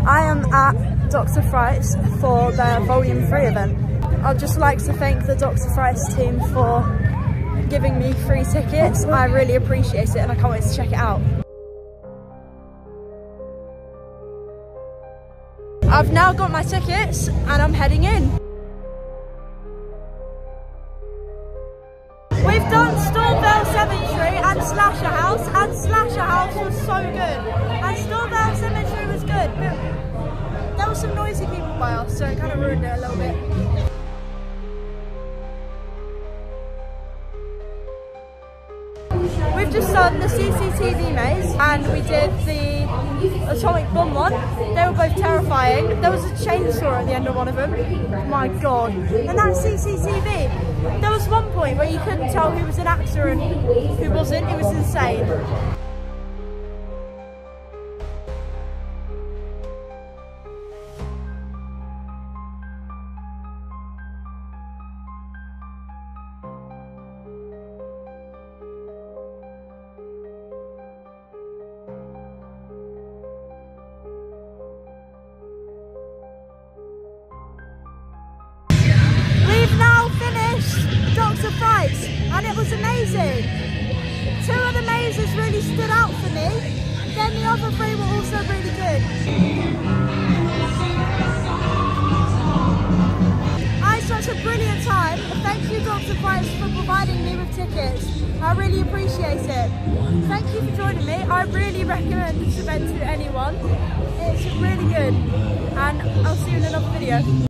I am at Dr Frights for their Volume 3 event. I'd just like to thank the Dr Frights team for giving me free tickets. I really appreciate it and I can't wait to check it out. I've now got my tickets and I'm heading in. We've done Stormvale Cemetery and Slasher House, and Slasher House was so good. And Stormvale Cemetery was good, but there were some noisy people by us, so it kind of ruined it a little bit. We've just done the CCTV maze and we did the atomic bomb one. They were both terrifying. There was a chainsaw at the end of one of them. My god. And that CCTV, there was one point where you couldn't tell who was an actor and who wasn't. It was insane. We've now finished Dr Frights and it was amazing. 2 of the mazes really stood out for me, then the other 3 were also really good. I had such a brilliant time. Thank you Dr Frights for providing me with tickets. I really appreciate it. Thank you for joining me. I really recommend this event to anyone. It's really good and I'll see you in another video.